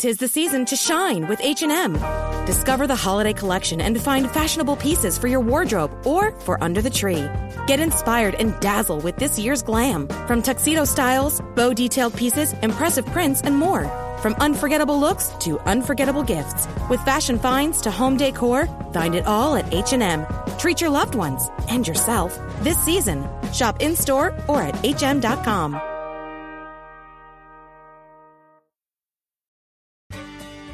'Tis the season to shine with H&M. Discover the holiday collection and find fashionable pieces for your wardrobe or for under the tree. Get inspired and dazzle with this year's glam. From tuxedo styles, bow detailed pieces, impressive prints, and more. From unforgettable looks to unforgettable gifts. With fashion finds to home decor, find it all at H&M. Treat your loved ones and yourself this season. Shop in-store or at hm.com.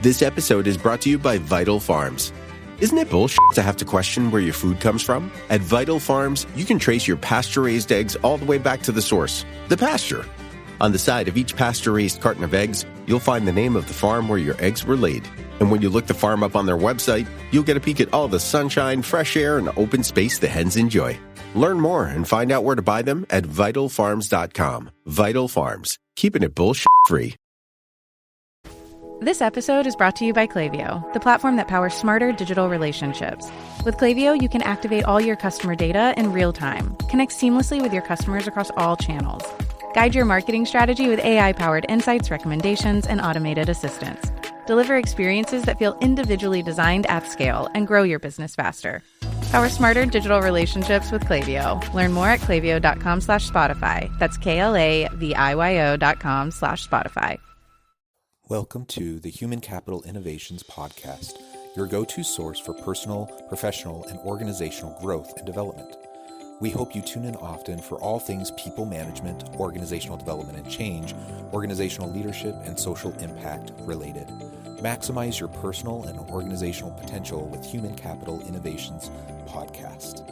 This episode is brought to you by Vital Farms. Isn't it bullshit to have to question where your food comes from? At Vital Farms, you can trace your pasture-raised eggs all the way back to the source, the pasture. On the side of each pasture-raised carton of eggs, you'll find the name of the farm where your eggs were laid. And when you look the farm up on their website, you'll get a peek at all the sunshine, fresh air, and open space the hens enjoy. Learn more and find out where to buy them at vitalfarms.com. Vital Farms, keeping it bullshit-free. This episode is brought to you by Klaviyo, the platform that powers smarter digital relationships. With Klaviyo, you can activate all your customer data in real time, connect seamlessly with your customers across all channels, guide your marketing strategy with AI-powered insights, recommendations, and automated assistance, deliver experiences that feel individually designed at scale, and grow your business faster. Power smarter digital relationships with Klaviyo. Learn more at klaviyo.com/Spotify. That's KLAVIYO.com/Spotify. Welcome to the Human Capital Innovations Podcast, your go-to source for personal, professional, and organizational growth and development. We hope you tune in often for all things people management, organizational development and change, organizational leadership, and social impact related. Maximize your personal and organizational potential with Human Capital Innovations Podcast.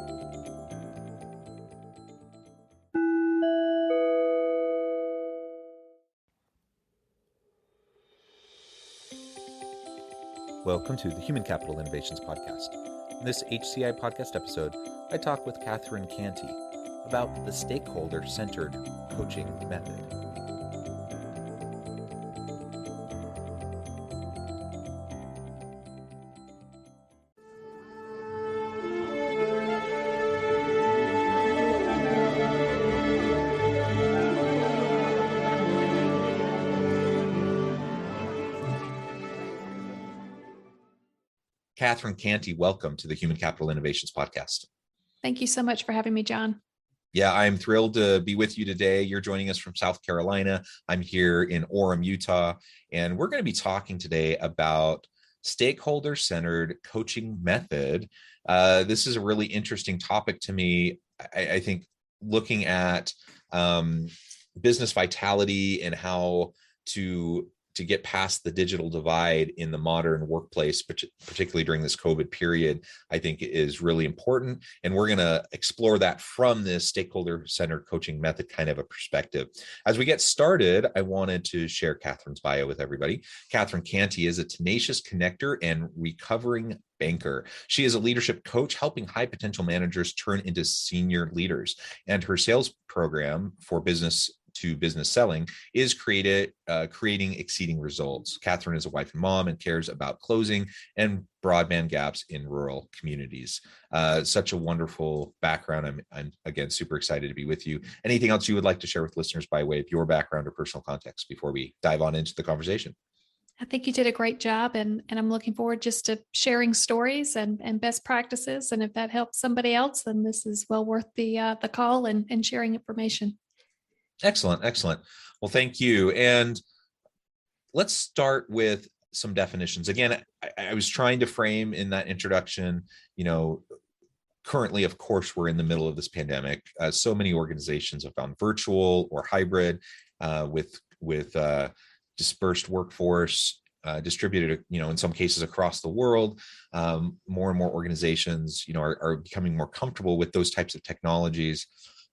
Welcome to the Human Capital Innovations Podcast. In this HCI podcast episode, I talk with Cantey about the stakeholder-centered coaching method. Cantey, welcome to the Human Capital Innovations Podcast. Thank you so much for having me, John. Yeah, I'm thrilled to be with you today. You're joining us from South Carolina. I'm here in Orem, Utah, and we're going to be talking today about stakeholder-centered coaching method. This is a really interesting topic to me. I think looking at business vitality and how to get past the digital divide in the modern workplace, particularly during this COVID period, I think is really important. And we're going to explore that from this stakeholder-centered coaching method kind of a perspective. As we get started, I wanted to share Catherine's bio with everybody. Catherine Cantey is a tenacious connector and recovering banker. She is a leadership coach helping high potential managers turn into senior leaders. And her sales program for business to business selling is creating exceeding results. Catherine is a wife and mom and cares about closing and broadband gaps in rural communities. Such a wonderful background. I'm again super excited to be with you. Anything else you would like to share with listeners by way of your background or personal context before we dive on into the conversation? I think you did a great job, and I'm looking forward just to sharing stories and best practices. And if that helps somebody else, then this is well worth the call and sharing information. Excellent. Well, thank you. And let's start with some definitions. Again, I was trying to frame in that introduction, currently, of course, we're in the middle of this pandemic. So many organizations have gone virtual or hybrid with dispersed workforce, distributed, in some cases across the world. More and more organizations, are becoming more comfortable with those types of technologies.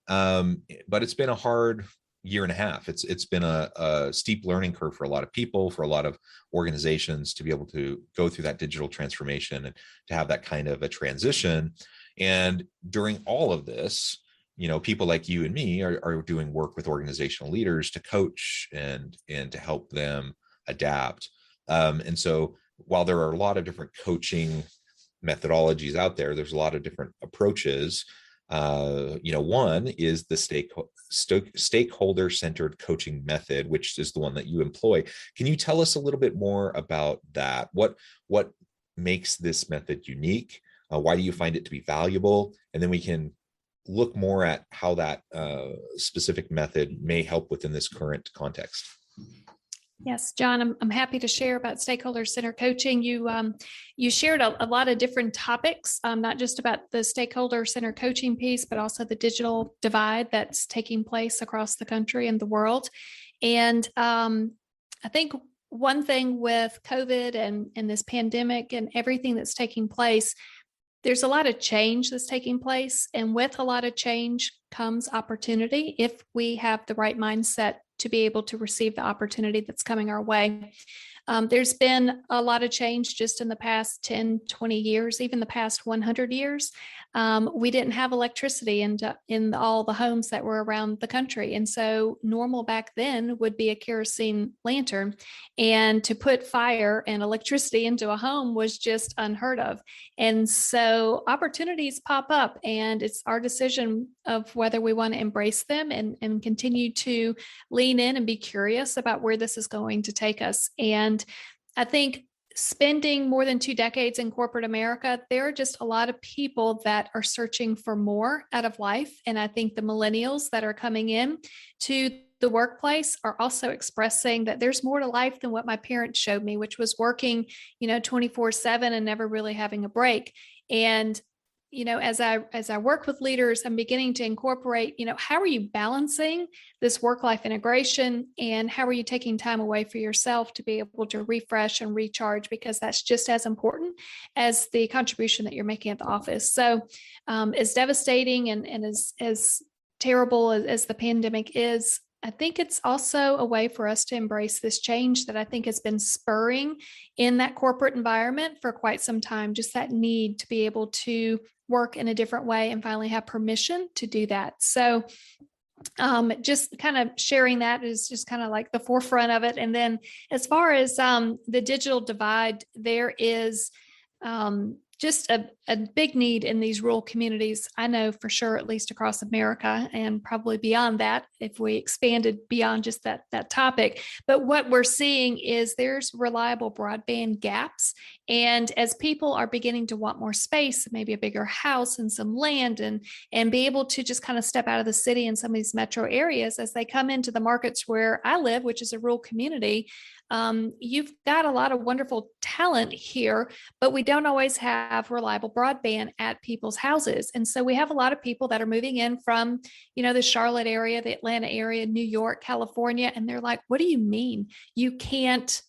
But it's been a hard year and a half. It's been a steep learning curve for a lot of people, for a lot of organizations to be able to go through that digital transformation and to have that kind of a transition. And during all of this, people like you and me are doing work with organizational leaders to coach and to help them adapt. And so while there are a lot of different coaching methodologies out there, there's a lot of different approaches. One is the stakeholder centered coaching method, which is the one that you employ. Can you tell us a little bit more about that? What makes this method unique? Why do you find it to be valuable? And then we can look more at how that specific method may help within this current context. Yes, John, I'm happy to share about stakeholder center coaching. You shared a lot of different topics, not just about the stakeholder center coaching piece, but also the digital divide that's taking place across the country and the world. And I think one thing with COVID and this pandemic and everything that's taking place, there's a lot of change that's taking place. And with a lot of change comes opportunity if we have the right mindset to be able to receive the opportunity that's coming our way. There's been a lot of change just in the past 10, 20 years, even the past 100 years. We didn't have electricity in all the homes that were around the country. And so normal back then would be a kerosene lantern. And to put fire and electricity into a home was just unheard of. And so opportunities pop up, and it's our decision of whether we want to embrace them and continue to lean in and be curious about where this is going to take us. And I think spending more than 2 decades in corporate America, there are just a lot of people that are searching for more out of life. And I think the millennials that are coming in to the workplace are also expressing that there's more to life than what my parents showed me, which was working, 24/7 and never really having a break. And as I work with leaders, I'm beginning to incorporate, how are you balancing this work-life integration, and how are you taking time away for yourself to be able to refresh and recharge, because that's just as important as the contribution that you're making at the office. So as devastating and as terrible as the pandemic is, I think it's also a way for us to embrace this change that I think has been spurring in that corporate environment for quite some time, just that need to be able to work in a different way and finally have permission to do that. So just kind of sharing that is just kind of like the forefront of it. And then as far as the digital divide, there is just a big need in these rural communities. I know for sure, at least across America and probably beyond that, if we expanded beyond just that topic. But what we're seeing is there's reliable broadband gaps. And as people are beginning to want more space, maybe a bigger house and some land, and be able to just kind of step out of the city in some of these metro areas, as they come into the markets where I live, which is a rural community, you've got a lot of wonderful talent here, but we don't always have reliable broadband at people's houses. And so we have a lot of people that are moving in from, the Charlotte area, the Atlanta area, New York, California, and they're like, what do you mean you can't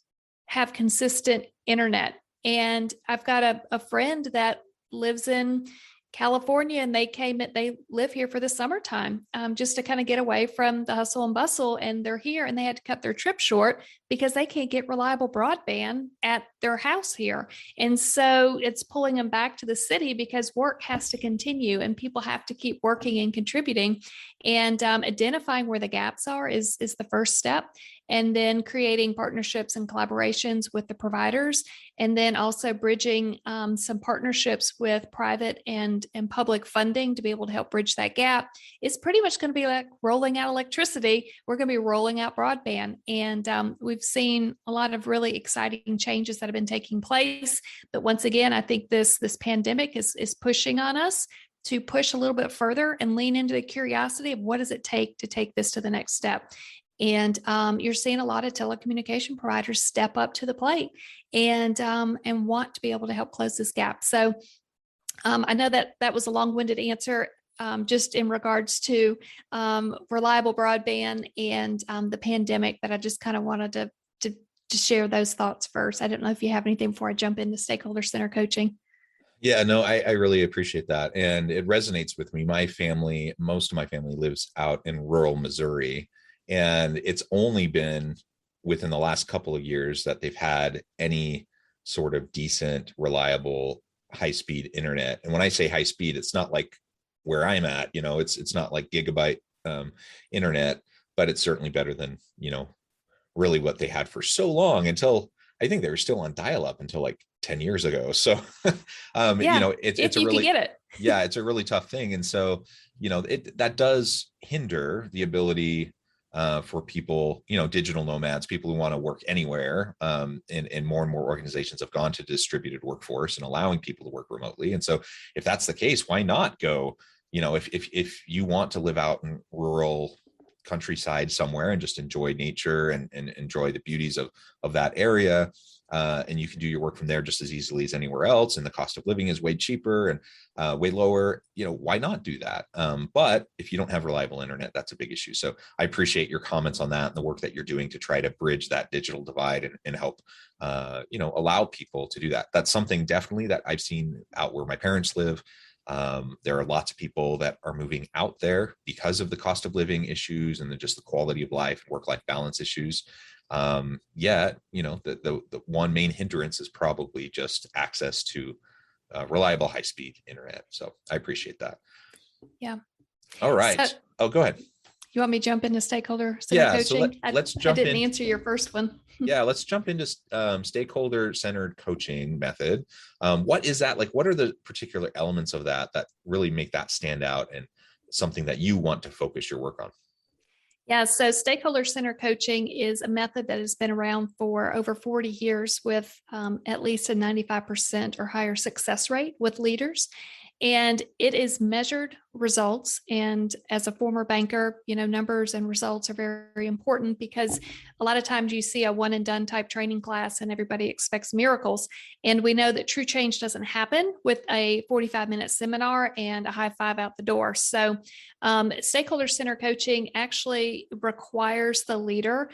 have consistent internet? And I've got a friend that lives in California, and they live here for the summertime, just to kind of get away from the hustle and bustle. And they're here, and they had to cut their trip short because they can't get reliable broadband at their house here. And so it's pulling them back to the city because work has to continue and people have to keep working and contributing. And identifying where the gaps are is the first step. And then creating partnerships and collaborations with the providers, and then also bridging some partnerships with private and public funding to be able to help bridge that gap. It's pretty much going to be like rolling out electricity. We're going to be rolling out broadband. And we've seen a lot of really exciting changes that have been taking place. But once again, I think this pandemic is pushing on us to push a little bit further and lean into the curiosity of what does it take to take this to the next step. And you're seeing a lot of telecommunication providers step up to the plate and want to be able to help close this gap. So I know that was a long-winded answer just in regards to reliable broadband and the pandemic, but I just kind of wanted to share those thoughts first. I didn't know if you have anything before I jump into stakeholder center coaching. Yeah, no, I really appreciate that. And it resonates with me. Most of my family lives out in rural Missouri. And it's only been within the last couple of years that they've had any sort of decent, reliable, high-speed internet. And when I say high speed, it's not like where I'm at, it's not like gigabyte internet, but it's certainly better than, really what they had for so long until I think they were still on dial-up until like 10 years ago. So, Yeah, it's if a you could really, get it. yeah, it's a really tough thing. And so, that does hinder the ability for people, digital nomads, people who want to work anywhere. And more and more organizations have gone to distributed workforce and allowing people to work remotely. And so if that's the case, why not go, if you want to live out in rural countryside somewhere and just enjoy nature and enjoy the beauties of that area, and you can do your work from there just as easily as anywhere else, and the cost of living is way cheaper and way lower, why not do that? But if you don't have reliable internet, that's a big issue. So I appreciate your comments on that and the work that you're doing to try to bridge that digital divide and help allow people to do that. That's something definitely that I've seen out where my parents live. There are lots of people that are moving out there because of the cost of living issues and just the quality of life, work-life balance issues. Yet, the one main hindrance is probably just access to reliable high-speed internet. So I appreciate that. Yeah. All right. So, go ahead. You want me to jump into stakeholder center coaching? So let's jump in. I didn't answer your first one. Yeah, let's jump into stakeholder centered coaching method. What is that? Like, what are the particular elements of that really make that stand out and something that you want to focus your work on? Yeah, so stakeholder center coaching is a method that has been around for over 40 years with at least a 95% or higher success rate with leaders. And it is measured results. And as a former banker, numbers and results are very, very important, because a lot of times you see a one and done type training class and everybody expects miracles. And we know that true change doesn't happen with a 45-minute seminar and a high five out the door. So stakeholder center coaching actually requires the leader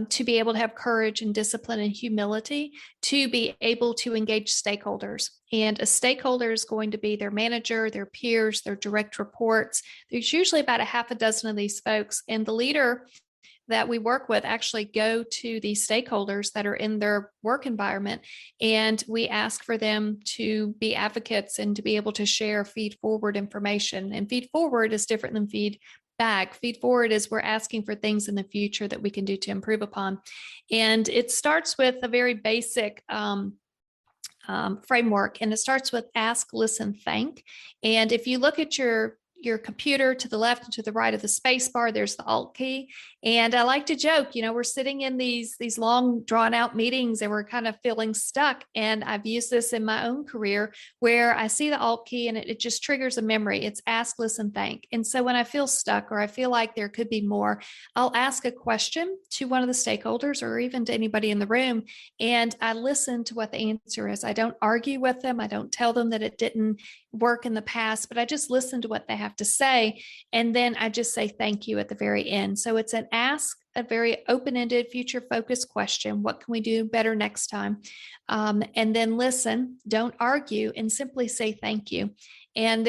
to be able to have courage and discipline and humility to be able to engage stakeholders. And a stakeholder is going to be their manager, their peers, their direct reports. There's usually about a half a dozen of these folks. And the leader that we work with actually go to these stakeholders that are in their work environment. And we ask for them to be advocates and to be able to share feed forward information. And feed forward is different than feed back. Feed forward is we're asking for things in the future that we can do to improve upon. And it starts with a very basic framework, and it starts with ask, listen, thank. And if you look at your computer, to the left and to the right of the space bar, there's the Alt key. And I like to joke, we're sitting in these long drawn out meetings and we're kind of feeling stuck. And I've used this in my own career where I see the Alt key and it just triggers a memory. It's ask, listen, thank. And so when I feel stuck or I feel like there could be more, I'll ask a question to one of the stakeholders or even to anybody in the room. And I listen to what the answer is. I don't argue with them. I don't tell them that it didn't work in the past, but I just listen to what they have to say. And then I just say thank you at the very end. So it's an ask, a very open-ended, future-focused question. What can we do better next time? And then listen, don't argue, and simply say thank you. And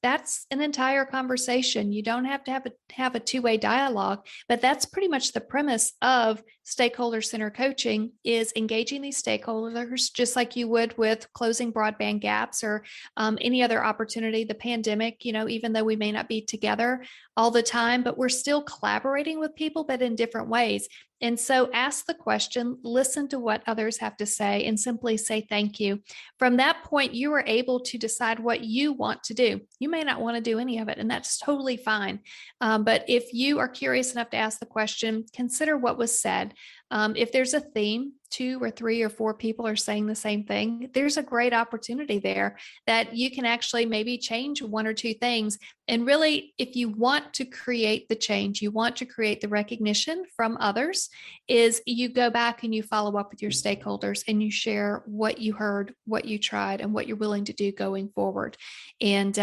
that's an entire conversation. You don't have to have a two-way dialogue, but that's pretty much the premise of stakeholder center coaching, is engaging these stakeholders just like you would with closing broadband gaps or any other opportunity. The pandemic, even though we may not be together all the time, but we're still collaborating with people, but in different ways. And so ask the question, listen to what others have to say, and simply say thank you. From that point, you are able to decide what you want to do. You may not want to do any of it, and that's totally fine. But if you are curious enough to ask the question, consider what was said. If there's a theme, 2 or 3 or 4 people are saying the same thing, there's a great opportunity there that you can actually maybe change 1 or 2 things. And really, if you want to create the change, you want to create the recognition from others, is you go back and you follow up with your stakeholders and you share what you heard, what you tried, and what you're willing to do going forward. And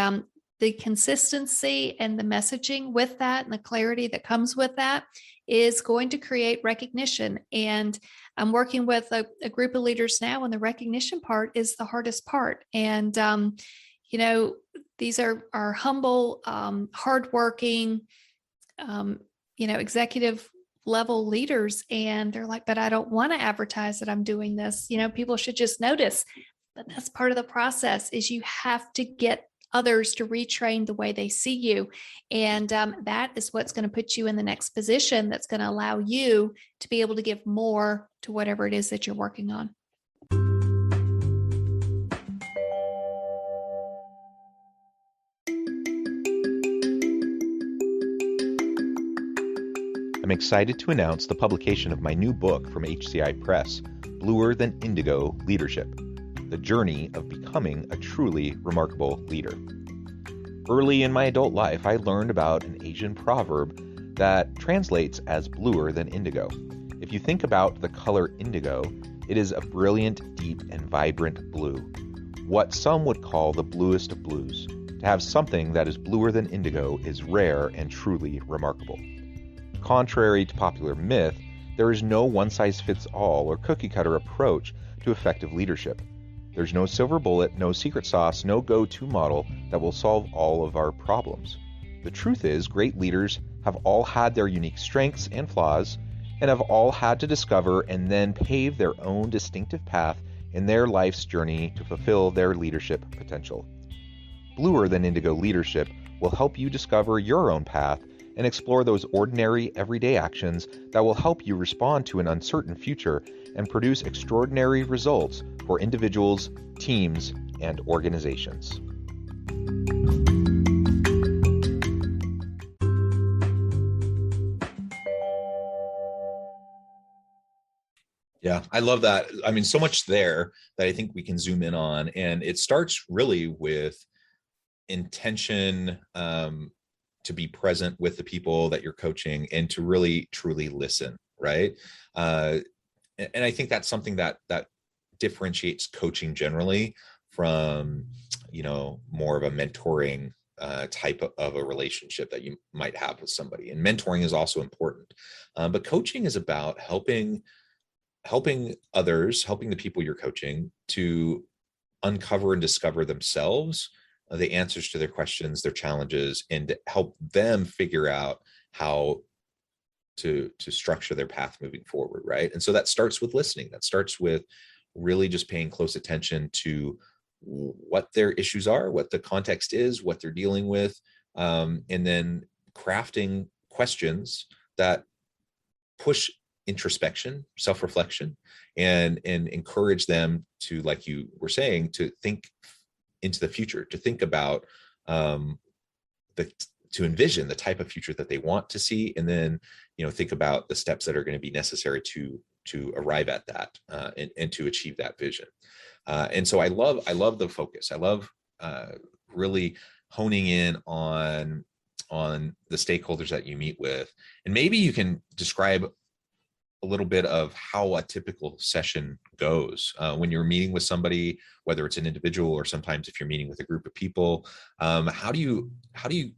the consistency and the messaging with that and the clarity that comes with that is going to create recognition. And I'm working with a group of leaders now, and the recognition part is the hardest part. And, these are humble, hardworking, executive level leaders. And they're like, but I don't want to advertise that I'm doing this. People should just notice. But that's part of the process, is you have to get others to retrain the way they see you. And that is what's going to put you in the next position that's going to allow you to be able to give more to whatever it is that you're working on. I'm excited to announce the publication of my new book from HCI Press, Bluer Than Indigo Leadership: The Journey of Becoming a Truly Remarkable Leader. Early in my adult life, I learned about an Asian proverb that translates as bluer than indigo. If you think about the color indigo, it is a brilliant, deep, and vibrant blue, what some would call the bluest of blues. To have something that is bluer than indigo is rare and truly remarkable. Contrary to popular myth, there is no one-size-fits-all or cookie-cutter approach to effective leadership. There's no silver bullet, no secret sauce, no go-to model that will solve all of our problems. The truth is, great leaders have all had their unique strengths and flaws, and have all had to discover and then pave their own distinctive path in their life's journey to fulfill their leadership potential. Bluer Than Indigo Leadership will help you discover your own path and explore those ordinary, everyday actions that will help you respond to an uncertain future and produce extraordinary results for individuals, teams, and organizations. Yeah, I love that. I mean, so much there that I think we can zoom in on. And it starts really with intention, to be present with the people that you're coaching and to really truly listen, right? And I think that's something that differentiates coaching generally from, more of a mentoring type of a relationship that you might have with somebody. And mentoring is also important, but coaching is about helping others, helping the people you're coaching to uncover and discover themselves, the answers to their questions, their challenges, and help them figure out how to structure their path moving forward, right? And so that starts with listening. That starts with really just paying close attention to what their issues are, what the context is, what they're dealing with, and then crafting questions that push introspection, self-reflection, and encourage them to, like you were saying, to think into the future, to think about to envision the type of future that they want to see, and then think about the steps that are going to be necessary to arrive at that and to achieve that vision. And so I love the focus. I love really honing in on the stakeholders that you meet with, and maybe you can describe a little bit of how a typical session goes when you're meeting with somebody, whether it's an individual or sometimes if you're meeting with a group of people. How do you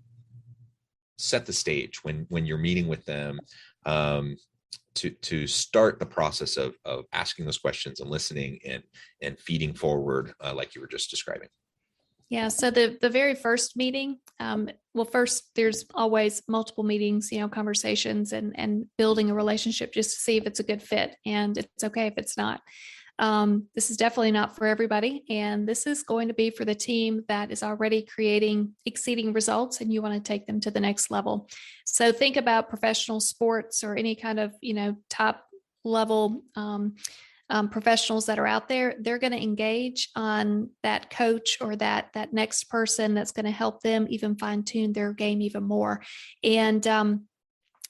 set the stage when you're meeting with them to start the process of asking those questions and listening and feeding forward, like you were just describing? Yeah. So the very first meeting, first there's always multiple meetings, conversations and building a relationship just to see if it's a good fit, and it's okay if it's not. This is definitely not for everybody. And this is going to be for the team that is already creating exceeding results and you want to take them to the next level. So think about professional sports or any kind of, top level, professionals that are out there. They're going to engage on that coach or that next person that's going to help them even fine tune their game even more. And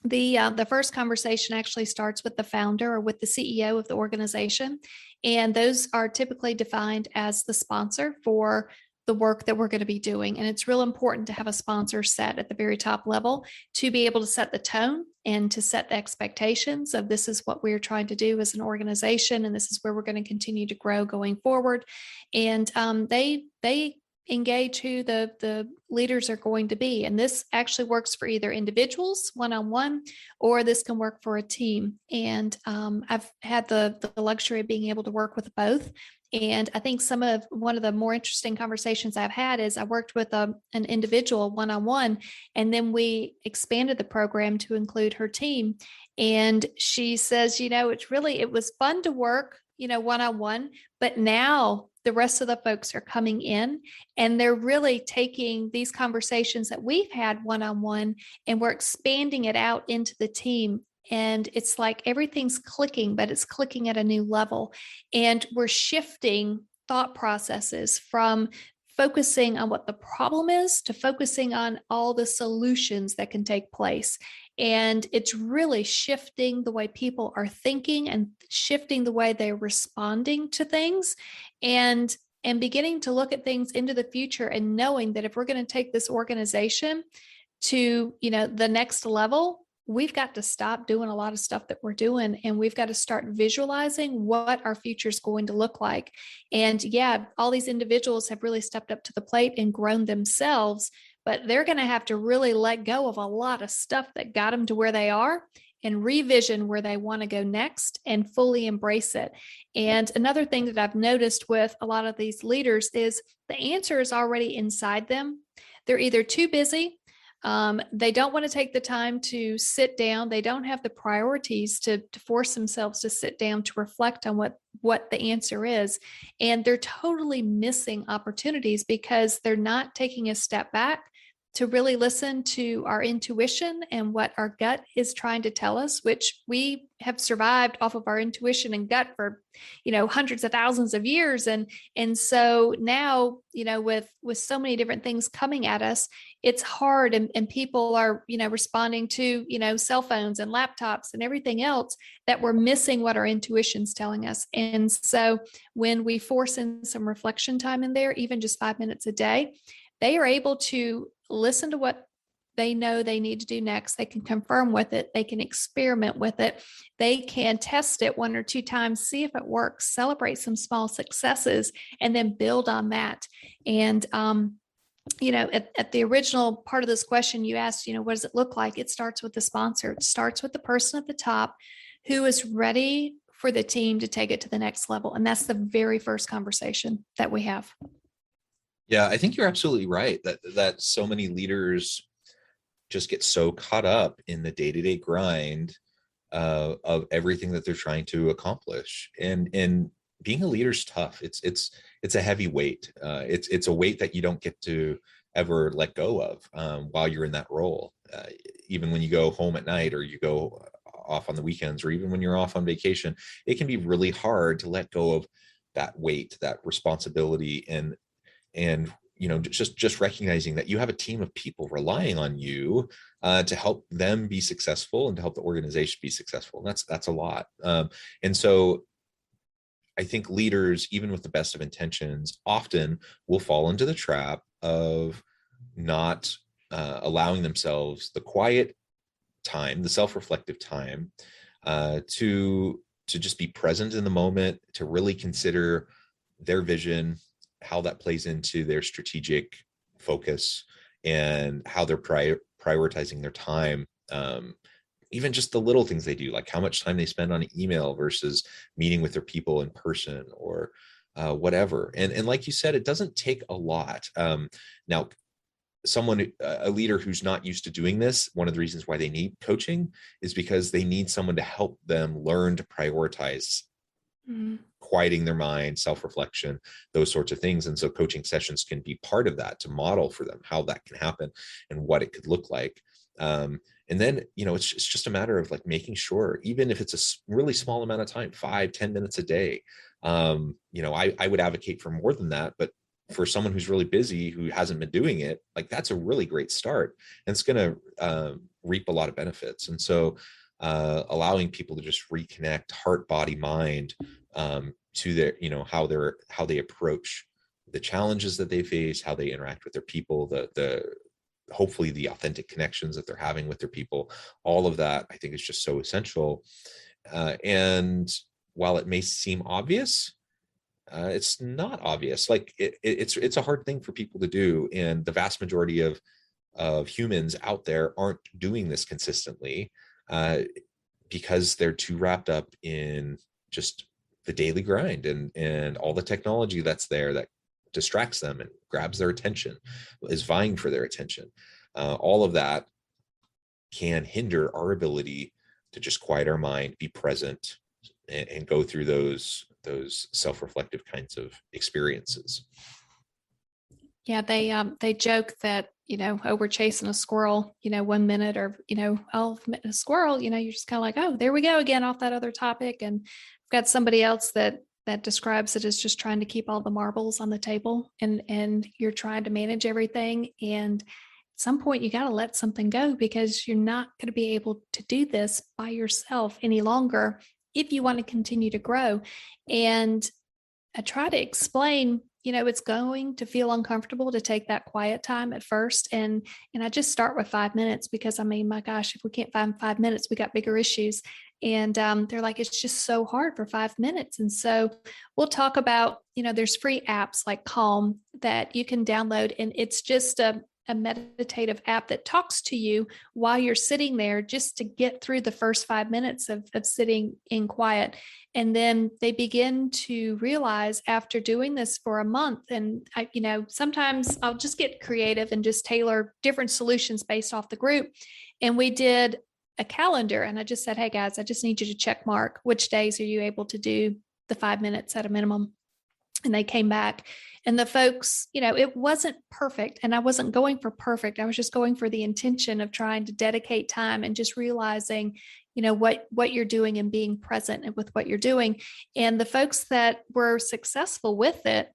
the first conversation actually starts with the founder or with the CEO of the organization, and those are typically defined as the sponsor for the work that we're going to be doing. And it's real important to have a sponsor set at the very top level to be able to set the tone and to set the expectations of this is what we're trying to do as an organization, and this is where we're going to continue to grow going forward. And they engage who the leaders are going to be. And this actually works for either individuals one-on-one, or this can work for a team. And I've had the luxury of being able to work with both. And I think one of the more interesting conversations I've had is I worked with an individual one-on-one, and then we expanded the program to include her team. And she says, it was fun to work, one-on-one, but now the rest of the folks are coming in and they're really taking these conversations that we've had one-on-one and we're expanding it out into the team. And it's like everything's clicking, but it's clicking at a new level. And we're shifting thought processes from focusing on what the problem is to focusing on all the solutions that can take place. And it's really shifting the way people are thinking and shifting the way they're responding to things and beginning to look at things into the future and knowing that if we're going to take this organization to, the next level, we've got to stop doing a lot of stuff that we're doing and we've got to start visualizing what our future is going to look like. And yeah, all these individuals have really stepped up to the plate and grown themselves, but they're going to have to really let go of a lot of stuff that got them to where they are and revision where they want to go next and fully embrace it. And another thing that I've noticed with a lot of these leaders is the answer is already inside them. They're either too busy, they don't want to take the time to sit down. They don't have the priorities to force themselves to sit down to reflect on what the answer is. And they're totally missing opportunities because they're not taking a step back to really listen to our intuition and what our gut is trying to tell us, which we have survived off of our intuition and gut for, hundreds of thousands of years. And so now, with so many different things coming at us, it's hard and people are, responding to, cell phones and laptops and everything else that we're missing what our intuition's telling us. And so when we force in some reflection time in there, even just 5 minutes a day, they are able to listen to what they know they need to do next. They can confirm with it. They can experiment with it. They can test it 1 or 2 times, see if it works, celebrate some small successes, and then build on that. And, at the original part of this question, you asked, what does it look like? It starts with the sponsor. It starts with the person at the top who is ready for the team to take it to the next level. And that's the very first conversation that we have. Yeah, I think you're absolutely right that so many leaders just get so caught up in the day-to-day grind of everything that they're trying to accomplish. And being a leader is tough. It's a heavy weight. It's a weight that you don't get to ever let go of while you're in that role. Even when you go home at night or you go off on the weekends, or even when you're off on vacation, it can be really hard to let go of that weight, that responsibility, and just recognizing that you have a team of people relying on you to help them be successful and to help the organization be successful. And that's a lot. And so I think leaders, even with the best of intentions, often will fall into the trap of not allowing themselves the quiet time, the self-reflective time, to just be present in the moment, to really consider their vision, how that plays into their strategic focus, and how they're prioritizing their time. Even just the little things they do, like how much time they spend on email versus meeting with their people in person, or whatever. And like you said, it doesn't take a lot. Now, a leader who's not used to doing this, one of the reasons why they need coaching is because they need someone to help them learn to prioritize quieting their mind, self-reflection, those sorts of things. And so coaching sessions can be part of that, to model for them how that can happen and what it could look like. And then, it's just a matter of like making sure, even if it's a really small amount of time, 5-10 minutes a day, I would advocate for more than that, but for someone who's really busy, who hasn't been doing it, like that's a really great start, and it's going to reap a lot of benefits. And so allowing people to just reconnect heart, body, mind, to their, how they approach the challenges that they face, how they interact with their people, the hopefully the authentic connections that they're having with their people. All of that, I think, is just so essential. And while it may seem obvious, it's not obvious. Like it's a hard thing for people to do, and the vast majority of humans out there aren't doing this consistently because they're too wrapped up in just the daily grind and all the technology that's there that distracts them and grabs their attention, is vying for their attention. All of that can hinder our ability to just quiet our mind, be present, and go through those those self-reflective kinds of experiences. Yeah, they joke that, oh, we're chasing a squirrel, 1 minute, or, oh, a squirrel, you're just kind of like, oh, there we go again off that other topic. And I've got somebody else that describes it as just trying to keep all the marbles on the table, and you're trying to manage everything. And at some point you got to let something go, because you're not going to be able to do this by yourself any longer if you want to continue to grow. And I try to explain, it's going to feel uncomfortable to take that quiet time at first. And I just start with 5 minutes, because my gosh, if we can't find 5 minutes, we got bigger issues. And they're like, it's just so hard for 5 minutes. And so we'll talk about, there's free apps like Calm that you can download. And it's just a meditative app that talks to you while you're sitting there, just to get through the first 5 minutes of sitting in quiet. And then they begin to realize, after doing this for a month, and sometimes I'll just get creative and just tailor different solutions based off the group. And we did a calendar, and I just said, hey guys, I just need you to check mark which days are you able to do the 5 minutes at a minimum. And they came back, and the folks, it wasn't perfect, and I wasn't going for perfect. I was just going for the intention of trying to dedicate time and just realizing, what you're doing and being present with what you're doing. And the folks that were successful with it,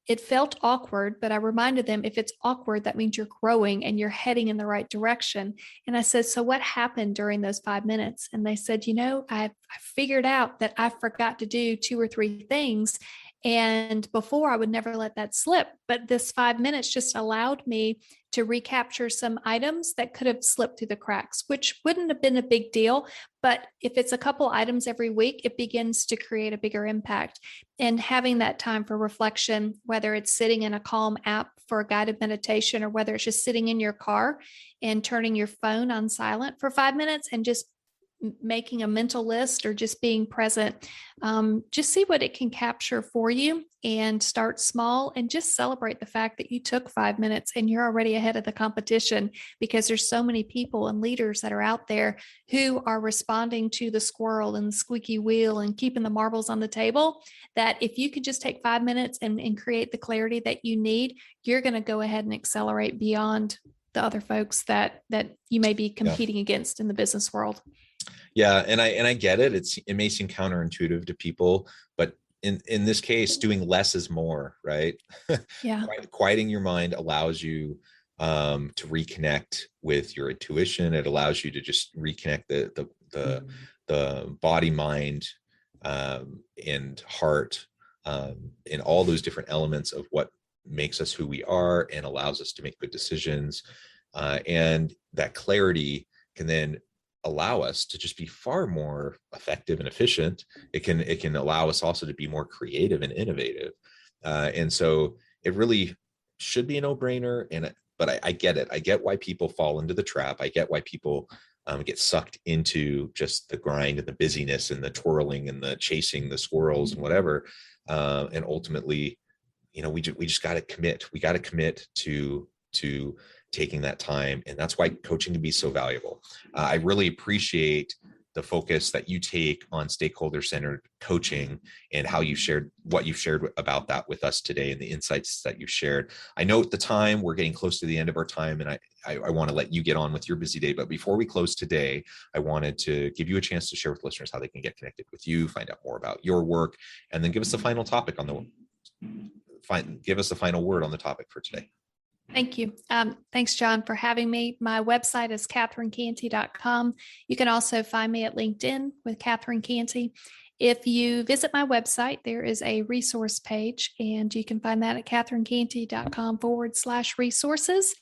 it felt awkward, but I reminded them, if it's awkward, that means you're growing and you're heading in the right direction. And I said, so what happened during those 5 minutes? And they said, I figured out that I forgot to do 2 or 3 things. And before, I would never let that slip. But this 5 minutes just allowed me to recapture some items that could have slipped through the cracks, which wouldn't have been a big deal. But if it's a couple items every week, it begins to create a bigger impact. And having that time for reflection, whether it's sitting in a Calm app for a guided meditation, or whether it's just sitting in your car and turning your phone on silent for 5 minutes and just making a mental list, or just being present, just see what it can capture for you, and start small, and just celebrate the fact that you took 5 minutes and you're already ahead of the competition, because there's so many people and leaders that are out there who are responding to the squirrel and the squeaky wheel and keeping the marbles on the table, that if you could just take 5 minutes and create the clarity that you need, you're going to go ahead and accelerate beyond the other folks that you may be competing against in the business world. Yeah. And I get it. It may seem counterintuitive to people, but in this case, doing less is more, right? Yeah. Quieting your mind allows you to reconnect with your intuition. It allows you to just reconnect the body, mind, and heart, in all those different elements of what makes us who we are and allows us to make good decisions. And that clarity can then allow us to just be far more effective and efficient. It can allow us also to be more creative and innovative. And so it really should be a no-brainer. But I get it. I get why people fall into the trap. I get why people get sucked into just the grind and the busyness and the twirling and the chasing the squirrels and whatever. And ultimately, we just got to commit. We got to commit to taking that time. And that's why coaching can be so valuable. I really appreciate the focus that you take on stakeholder-centered coaching and how you shared what you've shared about that with us today and the insights that you've shared. I know at the time we're getting close to the end of our time, and I want to let you get on with your busy day. But before we close today, I wanted to give you a chance to share with listeners how they can get connected with you, find out more about your work, and then give us the final topic give us the final word on the topic for today. Thank you. Thanks, John, for having me. My website is catherinecantey.com. You can also find me at LinkedIn with Catherine Cantey. If you visit my website, there is a resource page, and you can find that at catherinecantey.com/resources.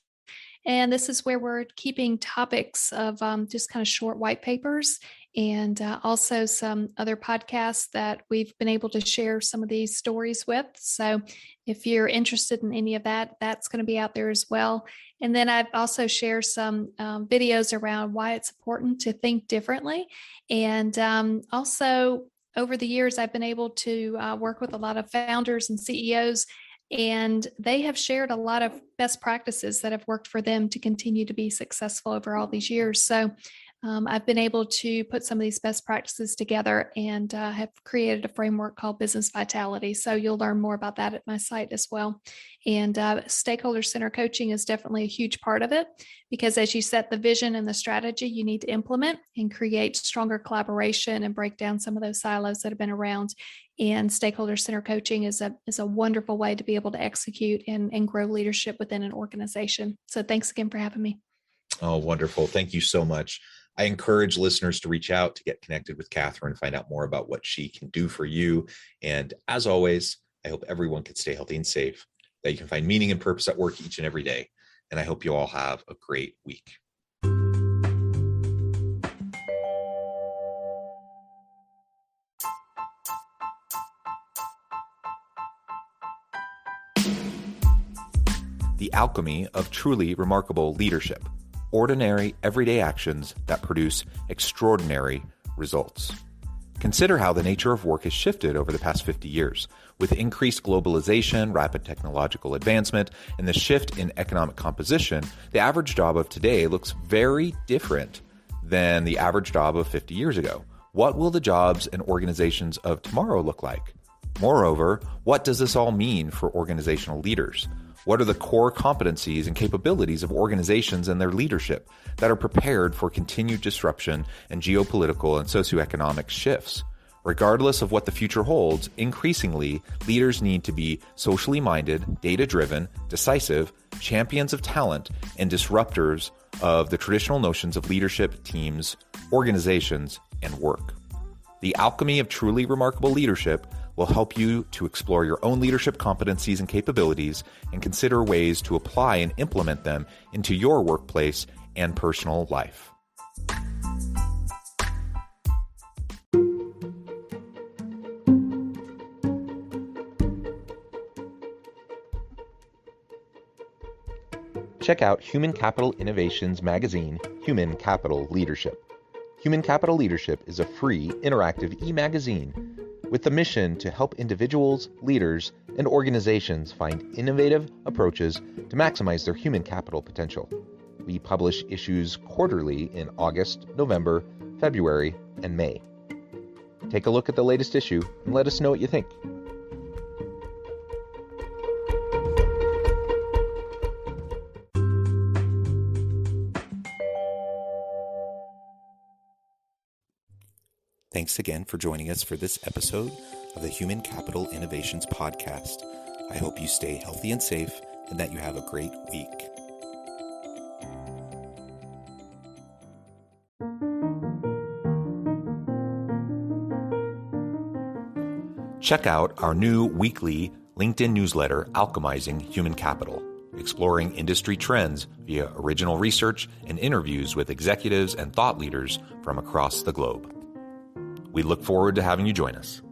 And this is where we're keeping topics of just kind of short white papers, and also some other podcasts that we've been able to share some of these stories with. So if you're interested in any of that, that's going to be out there as well. And then I've also shared some videos around why it's important to think differently. And also over the years, I've been able to work with a lot of founders and CEOs, and they have shared a lot of best practices that have worked for them to continue to be successful over all these years. So I've been able to put some of these best practices together and have created a framework called Business Vitality. So you'll learn more about that at my site as well. And stakeholder center coaching is definitely a huge part of it, because as you set the vision and the strategy, you need to implement and create stronger collaboration and break down some of those silos that have been around. And stakeholder center coaching is a wonderful way to be able to execute and grow leadership within an organization. So thanks again for having me. Oh, wonderful. Thank you so much. I encourage listeners to reach out to get connected with Catherine, find out more about what she can do for you. And as always, I hope everyone can stay healthy and safe, that you can find meaning and purpose at work each and every day. And I hope you all have a great week. The alchemy of truly remarkable leadership. Ordinary, everyday actions that produce extraordinary results. Consider how the nature of work has shifted over the past 50 years. With increased globalization, rapid technological advancement, and the shift in economic composition, the average job of today looks very different than the average job of 50 years ago. What will the jobs and organizations of tomorrow look like? Moreover, what does this all mean for organizational leaders? What are the core competencies and capabilities of organizations and their leadership that are prepared for continued disruption and geopolitical and socioeconomic shifts? Regardless of what the future holds, increasingly, leaders need to be socially minded, data-driven, decisive, champions of talent, and disruptors of the traditional notions of leadership, teams, organizations, and work. The alchemy of truly remarkable leadership will help you to explore your own leadership competencies and capabilities and consider ways to apply and implement them into your workplace and personal life. Check out Human Capital Innovations magazine, Human Capital Leadership. Human Capital Leadership is a free, interactive e-magazine with the mission to help individuals, leaders, and organizations find innovative approaches to maximize their human capital potential. We publish issues quarterly in August, November, February, and May. Take a look at the latest issue and let us know what you think. Thanks again for joining us for this episode of the Human Capital Innovations Podcast. I hope you stay healthy and safe and that you have a great week. Check out our new weekly LinkedIn newsletter, Alchemizing Human Capital, exploring industry trends via original research and interviews with executives and thought leaders from across the globe. We look forward to having you join us.